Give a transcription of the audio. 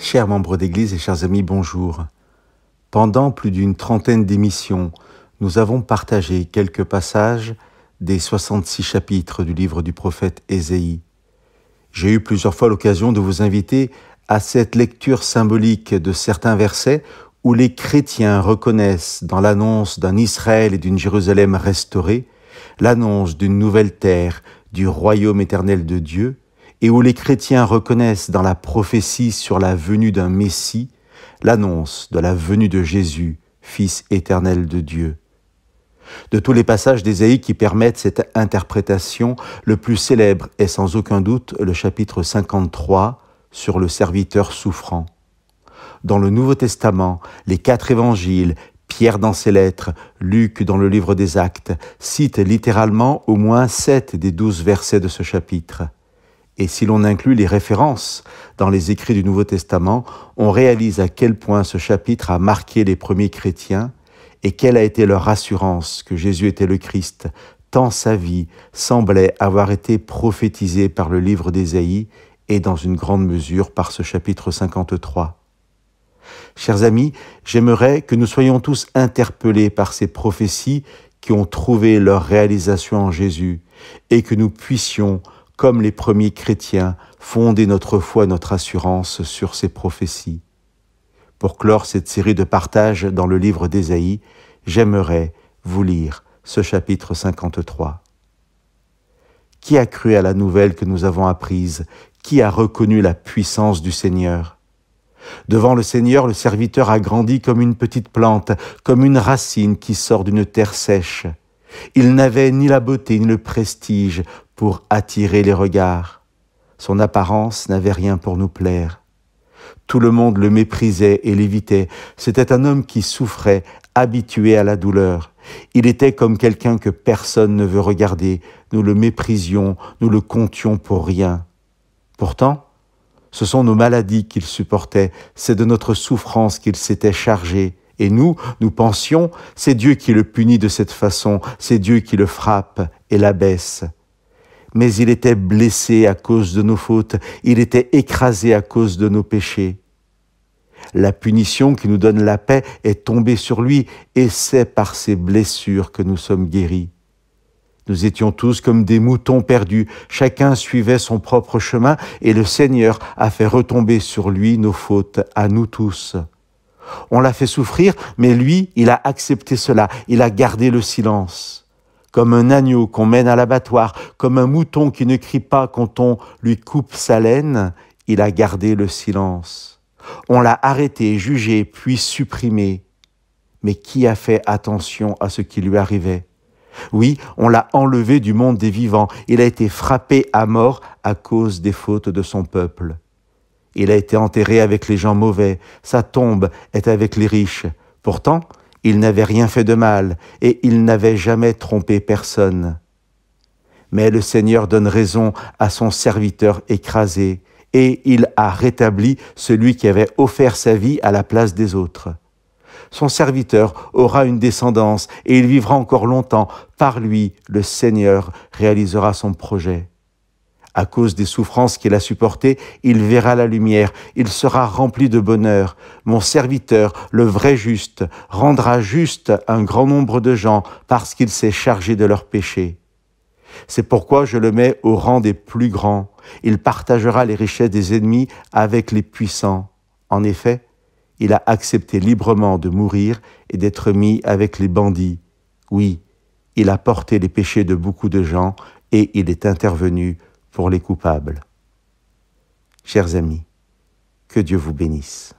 Chers membres d'Église et chers amis, bonjour. Pendant plus d'une trentaine d'émissions, nous avons partagé quelques passages des 66 chapitres du livre du prophète Ésaïe. J'ai eu plusieurs fois l'occasion de vous inviter à cette lecture symbolique de certains versets où les chrétiens reconnaissent dans l'annonce d'un Israël et d'une Jérusalem restaurée, l'annonce d'une nouvelle terre, du royaume éternel de Dieu, et où les chrétiens reconnaissent dans la prophétie sur la venue d'un Messie, l'annonce de la venue de Jésus, Fils éternel de Dieu. De tous les passages d'Ésaïe qui permettent cette interprétation, le plus célèbre est sans aucun doute le chapitre 53 sur le serviteur souffrant. Dans le Nouveau Testament, les 4 évangiles, Pierre dans ses lettres, Luc dans le livre des Actes, citent littéralement au moins 7 des 12 versets de ce chapitre. Et si l'on inclut les références dans les écrits du Nouveau Testament, on réalise à quel point ce chapitre a marqué les premiers chrétiens et quelle a été leur assurance que Jésus était le Christ, tant sa vie semblait avoir été prophétisée par le livre d'Ésaïe et dans une grande mesure par ce chapitre 53. Chers amis, j'aimerais que nous soyons tous interpellés par ces prophéties qui ont trouvé leur réalisation en Jésus et que nous puissions, comme les premiers chrétiens, fonder notre foi et notre assurance sur ces prophéties. Pour clore cette série de partages dans le livre d'Ésaïe, j'aimerais vous lire ce chapitre 53. Qui a cru à la nouvelle que nous avons apprise? Qui a reconnu la puissance du Seigneur? Devant le Seigneur, le serviteur a grandi comme une petite plante, comme une racine qui sort d'une terre sèche. Il n'avait ni la beauté ni le prestige pour attirer les regards. Son apparence n'avait rien pour nous plaire. Tout le monde le méprisait et l'évitait. C'était un homme qui souffrait, habitué à la douleur. Il était comme quelqu'un que personne ne veut regarder. Nous le méprisions, nous le comptions pour rien. Pourtant, ce sont nos maladies qu'il supportait, c'est de notre souffrance qu'il s'était chargé. Et nous pensions, c'est Dieu qui le punit de cette façon, c'est Dieu qui le frappe et l'abaisse. Mais il était blessé à cause de nos fautes, il était écrasé à cause de nos péchés. La punition qui nous donne la paix est tombée sur lui, et c'est par ses blessures que nous sommes guéris. Nous étions tous comme des moutons perdus, chacun suivait son propre chemin, et le Seigneur a fait retomber sur lui nos fautes, à nous tous. On l'a fait souffrir, mais lui, il a accepté cela, il a gardé le silence. Comme un agneau qu'on mène à l'abattoir, comme un mouton qui ne crie pas quand on lui coupe sa laine, il a gardé le silence. On l'a arrêté, jugé, puis supprimé. Mais qui a fait attention à ce qui lui arrivait? Oui, on l'a enlevé du monde des vivants, il a été frappé à mort à cause des fautes de son peuple. Il a été enterré avec les gens mauvais, sa tombe est avec les riches. Pourtant, il n'avait rien fait de mal et il n'avait jamais trompé personne. Mais le Seigneur donne raison à son serviteur écrasé et il a rétabli celui qui avait offert sa vie à la place des autres. Son serviteur aura une descendance et il vivra encore longtemps. Par lui, le Seigneur réalisera son projet. À cause des souffrances qu'il a supportées, il verra la lumière, il sera rempli de bonheur. Mon serviteur, le vrai juste, rendra juste un grand nombre de gens parce qu'il s'est chargé de leurs péchés. C'est pourquoi je le mets au rang des plus grands. Il partagera les richesses des ennemis avec les puissants. En effet, il a accepté librement de mourir et d'être mis avec les bandits. Oui, il a porté les péchés de beaucoup de gens et il est intervenu pour les coupables. Chers amis, que Dieu vous bénisse.